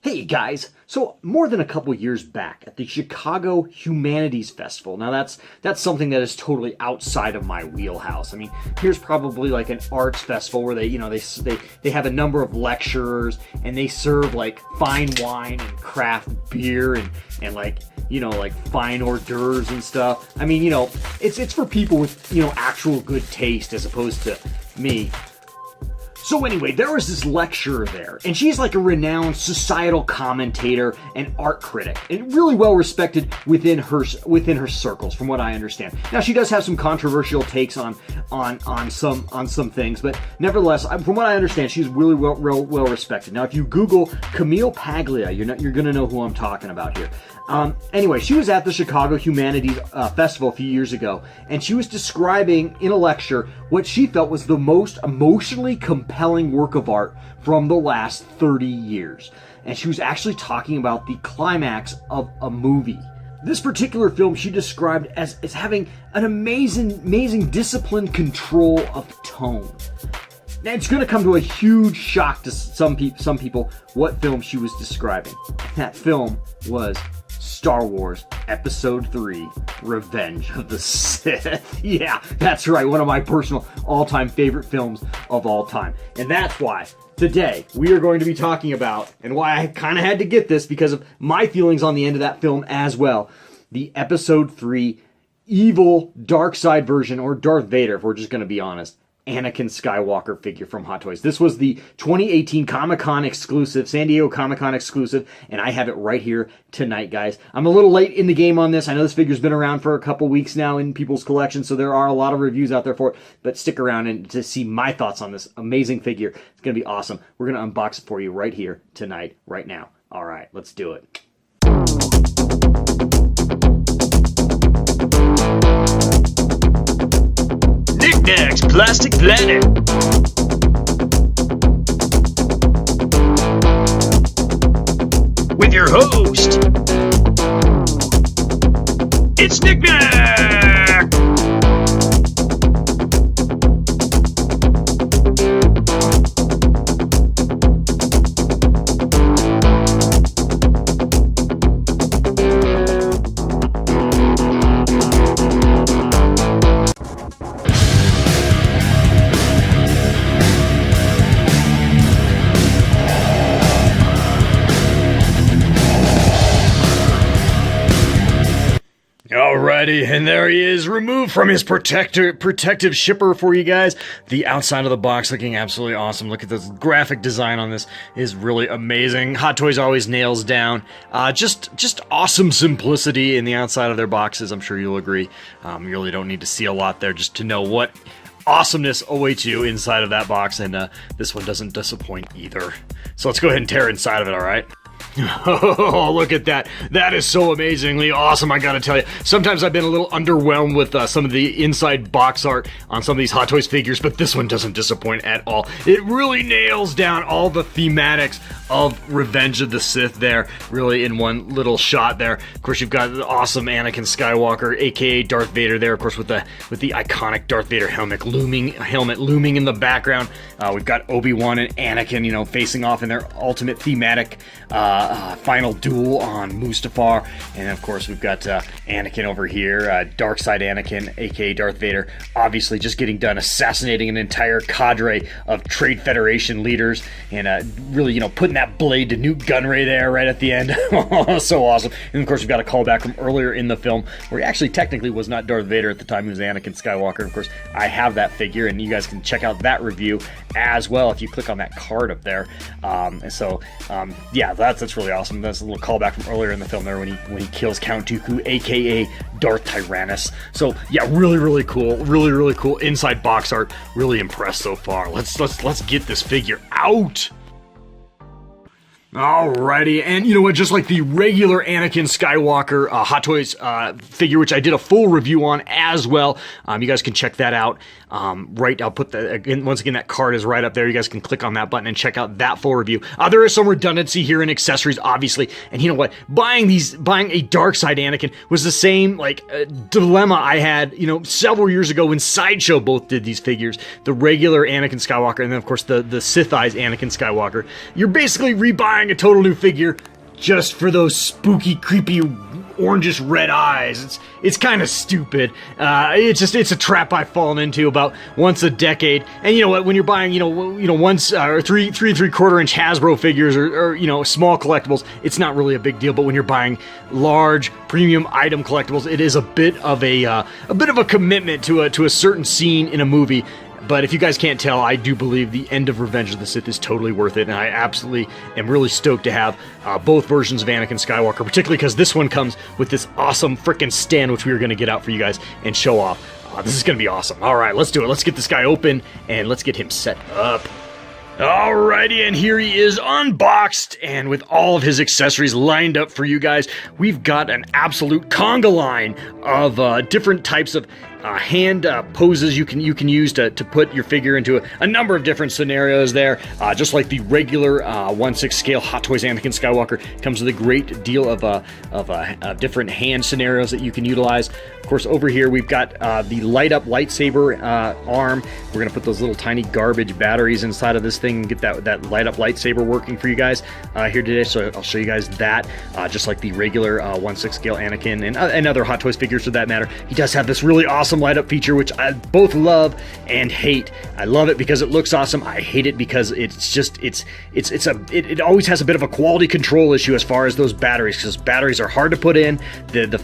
Hey guys, so more than a couple years back at the Chicago Humanities Festival, now that's something that is totally outside of my wheelhouse. I mean, here's probably like an arts festival where they have a number of lecturers and they serve like fine wine and craft beer and like fine hors d'oeuvres and stuff. I mean, it's for people with, actual good taste as opposed to me. So anyway, there was this lecturer there, and she's like a renowned societal commentator and art critic, and really well respected within her circles, from what I understand. Now, she does have some controversial takes on some things, but nevertheless, from what I understand, she's really well respected. Now, if you Google Camille Paglia, you're gonna know who I'm talking about here. Anyway, she was at the Chicago Humanities Festival a few years ago, and she was describing in a lecture what she felt was the most emotionally compelling work of art from the last 30 years. And she was actually talking about the climax of a movie. This particular film she described as having an amazing disciplined control of tone. Now, it's going to come to a huge shock to some people what film she was describing. That film was Star Wars Episode 3, Revenge of the Sith. Yeah, that's right, one of my personal all-time favorite films of all time. And that's why today we are going to be talking about, and why I kind of had to get this because of my feelings on the end of that film as well, the Episode 3 evil dark side version, or Darth Vader, if we're just going to be honest, Anakin Skywalker figure from Hot Toys. This was the 2018 Comic-Con exclusive, San Diego Comic-Con exclusive, and I have it right here tonight, guys. I'm a little late in the game on this. I know this figure's been around for a couple weeks now in people's collections, so there are a lot of reviews out there for it, but stick around and to see my thoughts on this amazing figure. It's going to be awesome. We're going to unbox it for you right here tonight, right now. All right, let's do it. Knickknacks Plastic Planet. With your host, it's Knickknack! Alrighty, and there he is, removed from his protective shipper for you guys. The outside of the box looking absolutely awesome. Look at this graphic design on this is really amazing. Hot Toys always nails down just awesome simplicity in the outside of their boxes. I'm sure you'll agree. You really don't need to see a lot there just to know what awesomeness awaits you inside of that box, and this one doesn't disappoint either. So let's go ahead and tear inside of it, alright? Oh, look at that. That is so amazingly awesome, I gotta tell you. Sometimes I've been a little underwhelmed with some of the inside box art on some of these Hot Toys figures, but this one doesn't disappoint at all. It really nails down all the thematics of Revenge of the Sith there, really in one little shot there. Of course, you've got the awesome Anakin Skywalker, aka Darth Vader there, of course, with the iconic Darth Vader helmet looming in the background. We've got Obi-Wan and Anakin, facing off in their ultimate thematic final duel on Mustafar, and of course we've got Anakin over here, dark side Anakin, aka Darth Vader, obviously just getting done assassinating an entire cadre of Trade Federation leaders, and really, putting that blade to Newt Gunray there right at the end. So awesome. And of course we've got a callback from earlier in the film where he actually technically was not Darth Vader at the time, he was Anakin Skywalker. Of course, I have that figure, and you guys can check out that review as well if you click on that card up there. Yeah, that's really awesome. That's a little callback from earlier in the film there when he kills Count Dooku, aka Darth Tyrannus. So yeah, really cool. Really cool inside box art. Really impressed so far. Let's get this figure out. Alrighty, and you know what, just like the regular Anakin Skywalker Hot Toys figure, which I did a full review on as well, you guys can check that out. I'll put once again, that card is right up there. You guys can click on that button and check out that full review. There is some redundancy here in accessories, obviously, and you know what, buying a dark side Anakin was the same dilemma I had, several years ago when Sideshow both did these figures, the regular Anakin Skywalker, and then of course the Sith Eyes Anakin Skywalker. You're basically rebuying buying a total new figure just for those spooky, creepy, orangish red eyes. It's kind of stupid. It's a trap I've fallen into about once a decade. And you know what? When you're buying, once or 3 inch Hasbro figures or small collectibles, it's not really a big deal. But when you're buying large premium item collectibles, it is a bit of a commitment to a certain scene in a movie. But if you guys can't tell, I do believe the end of Revenge of the Sith is totally worth it, and I absolutely am really stoked to have both versions of Anakin Skywalker, particularly because this one comes with this awesome frickin' stand, which we are going to get out for you guys and show off. This is going to be awesome. All right, let's do it. Let's get this guy open, and let's get him set up. Alrighty, and here he is unboxed, and with all of his accessories lined up for you guys, we've got an absolute conga line of different types of hand poses you can use to put your figure into a number of different scenarios there. Just like the regular 1/6 scale Hot Toys Anakin Skywalker, comes with a great deal of different hand scenarios that you can utilize. Of course, over here we've got the light up lightsaber arm. We're gonna put those little tiny garbage batteries inside of this thing and get that light up lightsaber working for you guys here today. So I'll show you guys that, just like the regular 1/6 scale Anakin and other Hot Toys figures for that matter. He does have this really awesome light up feature, which I both love and hate. I love it because it looks awesome. I hate it because it always has a bit of a quality control issue as far as those batteries, because batteries are hard to put in. The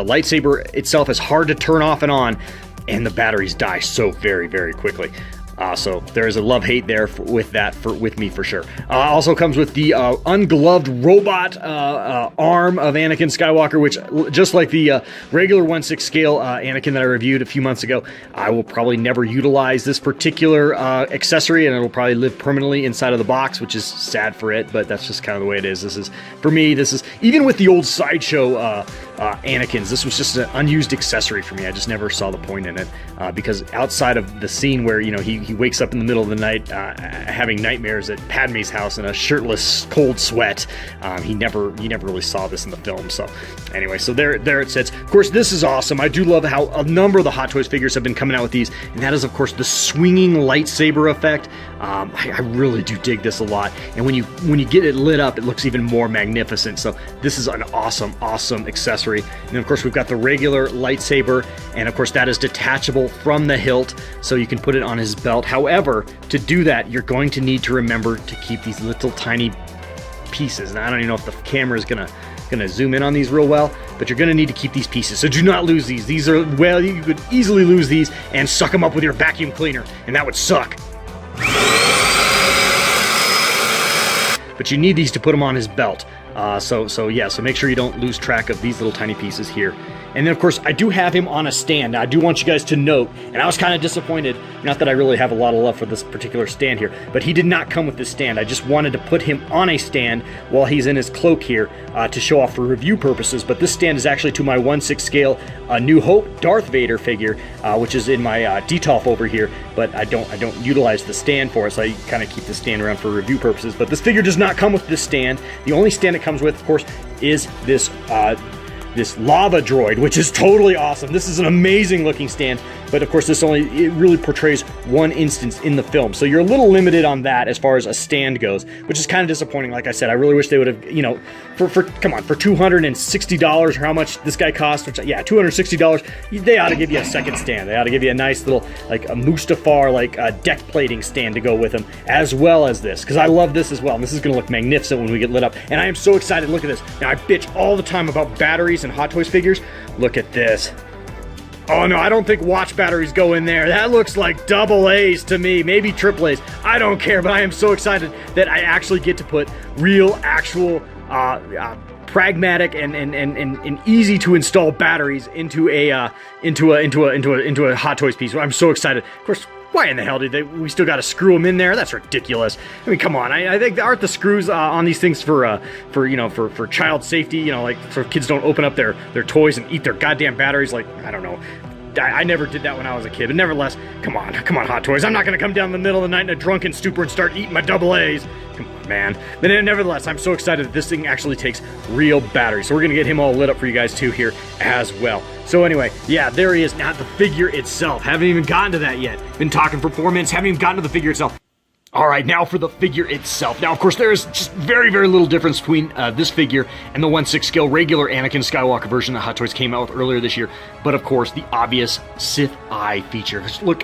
lightsaber itself is hard to turn off and on, and the batteries die so very, very quickly. So there is a love-hate there with me for sure. Also comes with the ungloved robot arm of Anakin Skywalker, which, just like the regular 1/6 scale Anakin that I reviewed a few months ago, I will probably never utilize this particular accessory, and it'll probably live permanently inside of the box, which is sad for it, but that's just kind of the way it is. This is, for me, even with the old Sideshow Anakins, this was just an unused accessory for me. I just never saw the point in it, because outside of the scene where he wakes up in the middle of the night having nightmares at Padme's house in a shirtless, cold sweat, he never really saw this in the film. So anyway, so there it sits. Of course, this is awesome. I do love how a number of the Hot Toys figures have been coming out with these, and that is, of course, the swinging lightsaber effect. I really do dig this a lot, and when you get it lit up, it looks even more magnificent. So this is an awesome accessory. And then, of course, we've got the regular lightsaber, and of course that is detachable from the hilt, so you can put it on his belt. However, to do that, you're going to need to remember to keep these little tiny pieces. And I don't even know if the camera is gonna zoom in on these real well, but you're gonna need to keep these pieces. So do not lose these. These are, well, you could easily lose these and suck them up with your vacuum cleaner, and that would suck. But you need these to put them on his belt. So make sure you don't lose track of these little tiny pieces here. And then, of course, I do have him on a stand. Now, I do want you guys to note, and I was kind of disappointed, not that I really have a lot of love for this particular stand here, but he did not come with this stand. I just wanted to put him on a stand while he's in his cloak here to show off for review purposes. But this stand is actually to my 1/6 scale New Hope Darth Vader figure, which is in my detolf over here, but I don't utilize the stand for it, so I kind of keep the stand around for review purposes. But this figure does not come with this stand. The only stand it comes with, of course, is this lava droid, which is totally awesome. This is an amazing looking stand, but of course it really portrays one instance in the film, so you're a little limited on that as far as a stand goes, which is kind of disappointing. Like I said, I really wish they would have, for $260 or how much this guy cost, which, yeah, $260, they ought to give you a second stand. They ought to give you a nice little, like a Mustafar deck plating stand to go with them, as well as this, because I love this as well, and this is going to look magnificent when we get lit up, and I am so excited. Look at this. Now, I bitch all the time about batteries and Hot Toys figures. Look at this. Oh no, I don't think watch batteries go in there. That looks like double A's to me, maybe triple A's. I don't care, but I am so excited that I actually get to put real, actual, pragmatic and easy to install batteries into a Hot Toys piece. I'm so excited. Of course, why in the hell we still got to screw them in there? That's ridiculous. I mean, come on. I think aren't the screws on these things for child safety? So kids don't open up their toys and eat their goddamn batteries. Like, I don't know. I never did that when I was a kid, but nevertheless, come on, Hot Toys. I'm not going to come down in the middle of the night in a drunken stupor and start eating my double A's. Come on, man. But nevertheless, I'm so excited that this thing actually takes real batteries. So we're going to get him all lit up for you guys, too, here as well. So anyway, yeah, there he is. Now, the figure itself. Haven't even gotten to that yet. Been talking for 4 minutes. Haven't even gotten to the figure itself. All right, now for the figure itself. Now, of course, there is just very, very little difference between this figure and the 1/6 scale regular Anakin Skywalker version that Hot Toys came out with earlier this year. But of course, the obvious Sith eye feature. Just look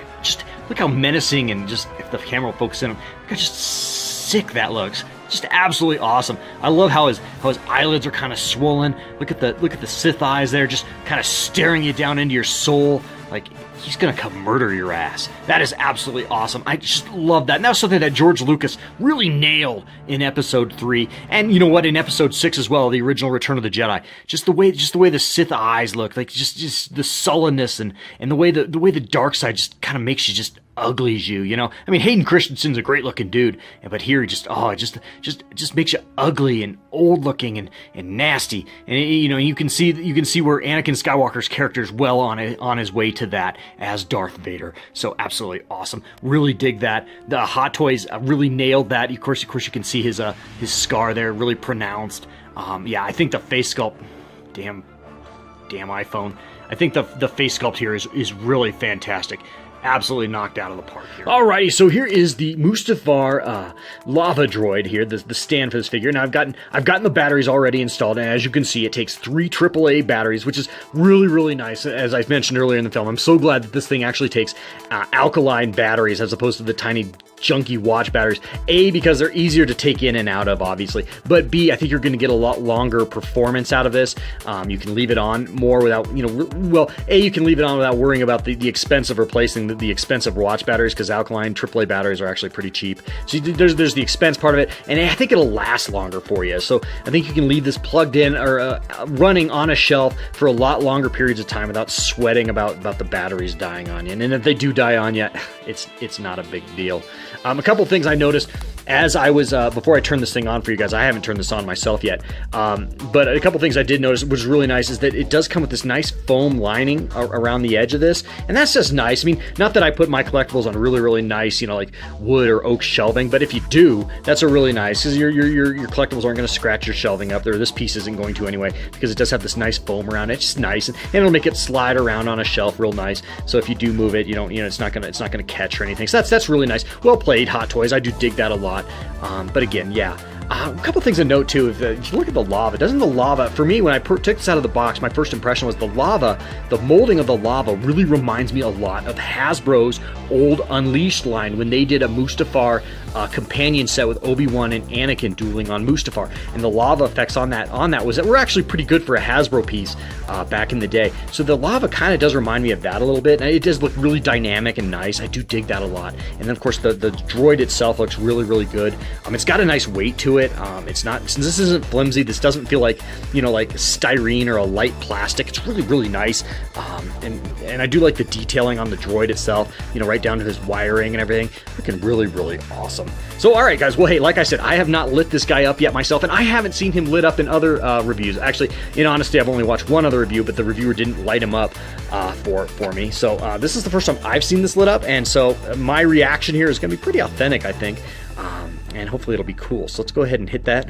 how menacing, and just if the camera will focus in, look how just sick that looks. Just absolutely awesome. I love how his eyelids are kind of swollen. Look at the Sith eyes there, just kind of staring you down into your soul. Like, he's gonna come murder your ass. That is absolutely awesome. I just love that. And that was something that George Lucas really nailed in Episode 3. And you know what, in Episode 6 as well, the original Return of the Jedi. Just the way the Sith eyes look, like just the sullenness and the way the dark side just kind of makes you just ugly as you know. I mean, Hayden Christensen's a great looking dude, but here he just makes you ugly and old looking and nasty. And you know, you can see where Anakin Skywalker's character is well on his way to that as Darth Vader. So absolutely awesome. Really dig that. The Hot Toys really nailed that. Of course you can see his scar there, really pronounced. Yeah, I think the face sculpt, damn iPhone. I think the face sculpt here is really fantastic. Absolutely knocked out of the park here. Alrighty, so here is the Mustafar lava droid here, the stand for this figure. Now I've gotten the batteries already installed, and as you can see, it takes 3 AAA batteries, which is really, really nice. As I mentioned earlier in the film, I'm so glad that this thing actually takes alkaline batteries as opposed to the tiny junky watch batteries. A, because they're easier to take in and out of, obviously, but B, I think you're going to get a lot longer performance out of this. You can leave it on more without, you can leave it on without worrying about the expense of replacing the expensive watch batteries, because alkaline AAA batteries are actually pretty cheap. So there's the expense part of it, and I think it'll last longer for you. So I think you can leave this plugged in or running on a shelf for a lot longer periods of time without sweating about the batteries dying on you. And if they do die on you, it's not a big deal. A couple things I noticed as I was, before I turned this thing on for you guys. I haven't turned this on myself yet, but a couple things I did notice, which was really nice, is that it does come with this nice foam lining around the edge of this, and that's just nice. I mean, not that I put my collectibles on really, really nice, like wood or oak shelving, but if you do, that's a really nice, because your collectibles aren't going to scratch your shelving up there. This piece isn't going to anyway, because it does have this nice foam around it. It's just nice, and it'll make it slide around on a shelf real nice. So if you do move it, it's not gonna catch or anything. So that's really nice. Well played, Hot Toys. I do dig that a lot. But again, yeah. A couple things to note too, if you look at the lava, doesn't the lava, for me, when I took this out of the box, my first impression was the molding of the lava really reminds me a lot of Hasbro's old Unleashed line when they did a Mustafar companion set with Obi-Wan and Anakin dueling on Mustafar. And the lava effects on that were actually pretty good for a Hasbro piece back in the day. So the lava kind of does remind me of that a little bit. And it does look really dynamic and nice. I do dig that a lot. And then of course the droid itself looks really, really good. It's got a nice weight to it. It's not, since this isn't flimsy, this doesn't feel like, like styrene or a light plastic. It's really, really nice. And I do like the detailing on the droid itself, right down to his wiring and everything. Looking really, really awesome. So, all right, guys. Well, hey, like I said, I have not lit this guy up yet myself, and I haven't seen him lit up in other reviews. Actually, in honesty, I've only watched one other review, but the reviewer didn't light him up for me. So this is the first time I've seen this lit up, and so my reaction here is going to be pretty authentic, I think. And hopefully it'll be cool. So let's go ahead and hit that.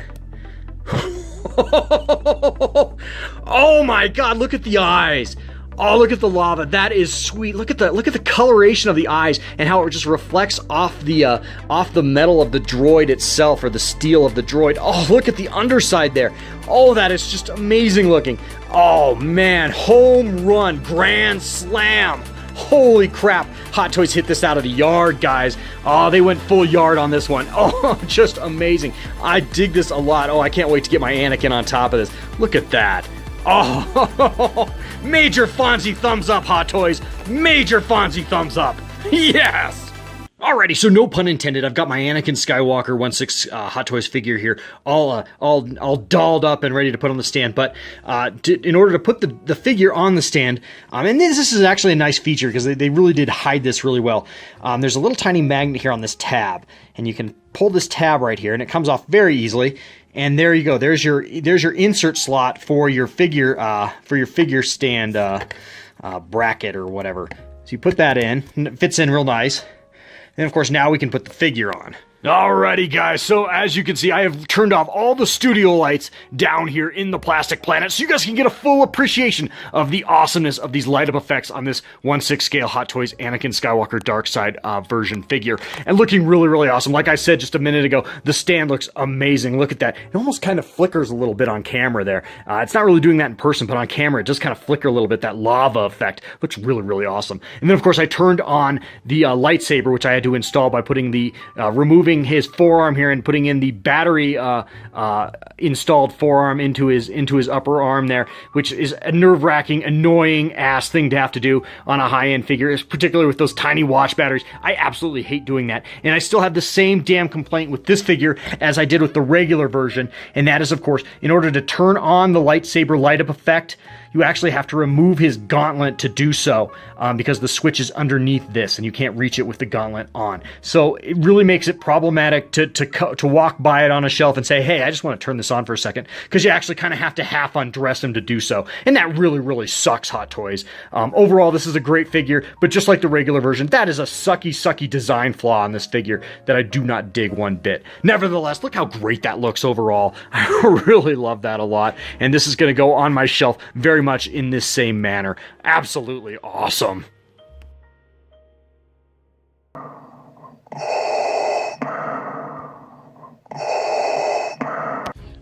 Oh my God, look at the eyes. Oh, look at the lava. That is sweet. Look at the coloration of the eyes and how it just reflects off the metal of the droid itself, or the steel of the droid. Oh, look at the underside there. Oh, that is just amazing looking. Oh man, home run, grand slam. Holy crap, Hot Toys hit this out of the yard, guys. Oh, they went full yard on this one. Oh, just amazing. I dig this a lot. Oh, I can't wait to get my Anakin on top of this. Look at that. Oh, major Fonzie thumbs up, Hot Toys. Major Fonzie thumbs up. Yes! Alrighty, so no pun intended. I've got my Anakin Skywalker 1/6 Hot Toys figure here, all dolled up and ready to put on the stand. But in order to put the figure on the stand, and this is actually a nice feature because they really did hide this really well. There's a little tiny magnet here on this tab, and you can pull this tab right here, and it comes off very easily. And there you go. There's your insert slot for your figure stand bracket or whatever. So you put that in, and it fits in real nice. And of course, now we can put the figure on. Alrighty guys, so as you can see, I have turned off all the studio lights down here in the Plastic Planet so you guys can get a full appreciation of the awesomeness of these light up effects on this 1/6 scale Hot Toys Anakin Skywalker Dark Side version figure. And looking really, really awesome. Like I said just a minute ago, the stand looks amazing. Look at that. It almost kind of flickers a little bit on camera there. It's not really doing that in person, but on camera it does kind of flicker a little bit. That lava effect looks really, really awesome. And then of course I turned on the lightsaber, which I had to install by putting the removing his forearm here and putting in the battery installed forearm into his upper arm there, which is a nerve-wracking, annoying ass thing to have to do on a high-end figure, particularly with those tiny watch batteries. I absolutely hate doing that, and I still have the same damn complaint with this figure as I did with the regular version, and that is, of course, in order to turn on the lightsaber light-up effect, you actually have to remove his gauntlet to do so, because the switch is underneath this and you can't reach it with the gauntlet on. So it really makes it problematic to walk by it on a shelf and say, hey, I just want to turn this on for a second, because you actually kind of have to half undress him to do so. And that really, really sucks, Hot Toys. Overall, this is a great figure, but just like the regular version, that is a sucky design flaw on this figure that I do not dig one bit. Nevertheless, look how great that looks overall. I really love that a lot. And this is going to go on my shelf very much in this same manner. Absolutely awesome.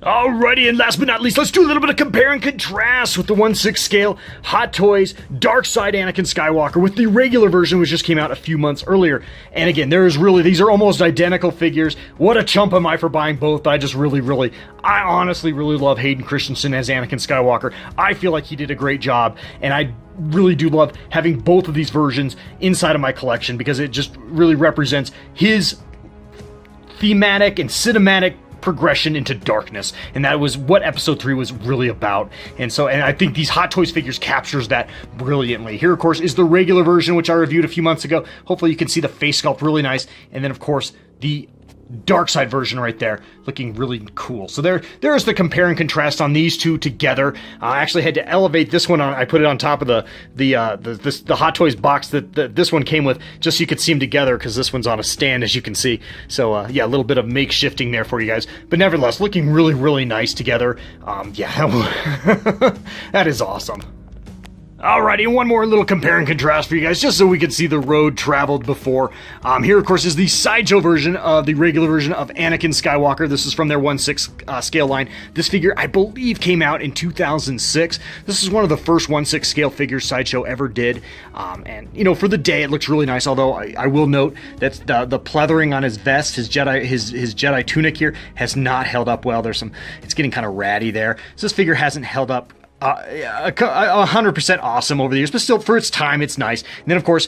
Alrighty, and last but not least, let's do a little bit of compare and contrast with the 1/6 scale Hot Toys Dark Side Anakin Skywalker with the regular version, which just came out a few months earlier. And again, these are almost identical figures. What a chump am I for buying both, but I honestly really love Hayden Christensen as Anakin Skywalker. I feel like he did a great job, and I really do love having both of these versions inside of my collection because it just really represents his thematic and cinematic progression into darkness, and that was what episode 3 was really about. And I think these Hot Toys figures captures that brilliantly. Here, of course, is the regular version, which I reviewed a few months ago. Hopefully you can see the face sculpt really nice, and then of course the dark side version right there, looking really cool. So there's the compare and contrast on these two together. I actually had to elevate this one on. I put it on top of the Hot Toys box that this one came with, just so you could see them together, because this one's on a stand, as you can see. So yeah, a little bit of makeshifting there for you guys, but nevertheless, looking really, really nice together. Yeah, that is awesome. Alrighty, and one more little compare and contrast for you guys, just so we can see the road traveled before. Here, of course, is the sideshow version of the regular version of Anakin Skywalker. This is from their 1/6 scale line. This figure, I believe, came out in 2006. This is one of the first 1/6 scale figures Sideshow ever did. And, you know, for the day, it looks really nice, although I will note that the pleathering on his vest, his Jedi tunic here, has not held up well. It's getting kind of ratty there. So this figure hasn't held up 100% awesome over the years, but still, for its time, it's nice. And then, of course,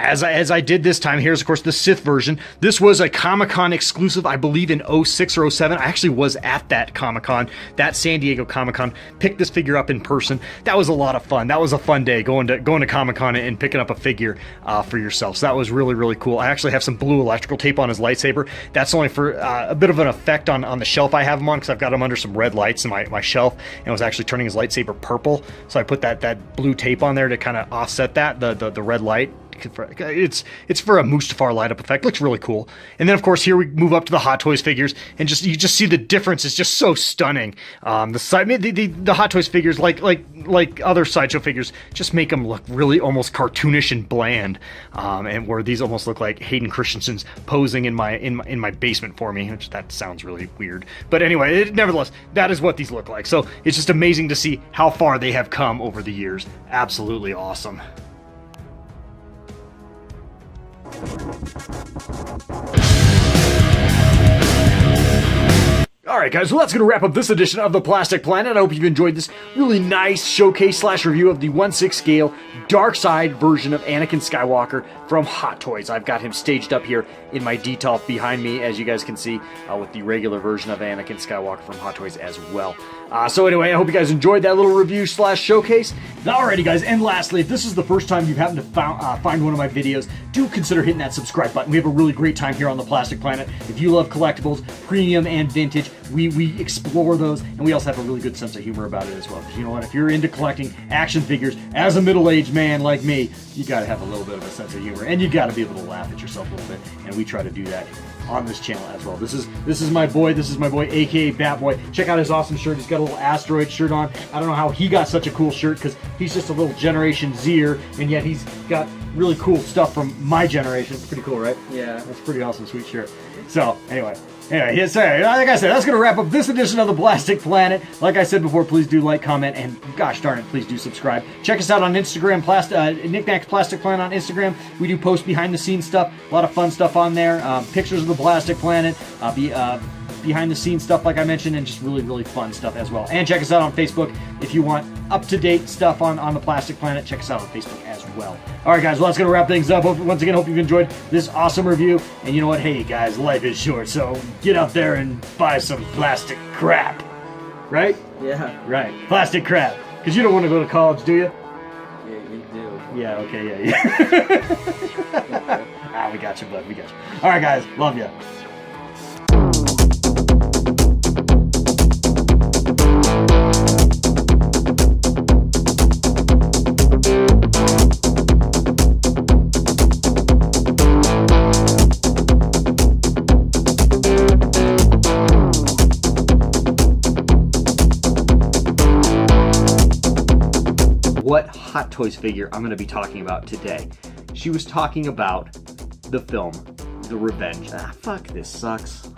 as I did this time, here's, of course, the Sith version. This was a Comic-Con exclusive, I believe, in 06 or 07. I actually was at that Comic-Con, that San Diego Comic-Con, picked this figure up in person. That was a lot of fun. That was a fun day, going to Comic-Con and picking up a figure for yourself. So that was really, really cool. I actually have some blue electrical tape on his lightsaber. That's only for a bit of an effect on the shelf I have him on, because I've got him under some red lights in my shelf, and I was actually turning his lightsaber purple. So I put that blue tape on there to kind of offset that, the red light. It's for a Mustafar light up effect. Looks really cool. And then, of course, here we move up to the Hot Toys figures, and you just see the difference. It's just so stunning. The Hot Toys figures, like other Sideshow figures, just make them look really almost cartoonish and bland. And where these almost look like Hayden Christensen's posing in my basement for me, which that sounds really weird. But anyway, nevertheless, that is what these look like. So it's just amazing to see how far they have come over the years. Absolutely awesome. Alright guys, well that's going to wrap up this edition of the Plastic Planet. I hope you've enjoyed this really nice showcase / review of the 1/6 scale Dark Side version of Anakin Skywalker from Hot Toys. I've got him staged up here in my detolf behind me, as you guys can see, with the regular version of Anakin Skywalker from Hot Toys as well. So anyway, I hope you guys enjoyed that little review / showcase. Alrighty guys, and lastly, if this is the first time you've happened to find one of my videos, do consider hitting that subscribe button. We have a really great time here on the Plastic Planet. If you love collectibles, premium and vintage, we explore those, and we also have a really good sense of humor about it as well. Because you know what, if you're into collecting action figures as a middle-aged man like me, you got to have a little bit of a sense of humor, and you got to be able to laugh at yourself a little bit, and we try to do that on this channel as well. This is my boy, aka Batboy. Check out his awesome shirt. He's got a little asteroid shirt on. I don't know how he got such a cool shirt, because he's just a little Generation Zer, and yet he's got really cool stuff from my generation. It's pretty cool, right? Yeah. That's a pretty awesome, sweet shirt. So, anyway, like I said, that's going to wrap up this edition of the Plastic Planet. Like I said before, please do like, comment, and gosh darn it, please do subscribe. Check us out on Instagram, Knickknacks Plastic Planet on Instagram. We do post behind-the-scenes stuff, a lot of fun stuff on there, pictures of the Plastic Planet, behind-the-scenes stuff, like I mentioned, and just really, really fun stuff as well. And check us out on Facebook if you want up-to-date stuff on the Plastic Planet. Check us out on Facebook as well. All right, guys, well, that's going to wrap things up. Once again, hope you've enjoyed this awesome review. And you know what? Hey, guys, life is short, so get out there and buy some plastic crap. Right? Yeah. Right. Plastic crap. Because you don't want to go to college, do you? Yeah, you do. Yeah, okay, yeah. We got you, bud. We got you. All right, guys. Love you. What Hot Toys figure I'm going to be talking about today. She was talking about the film, The Revenge. Fuck, this sucks.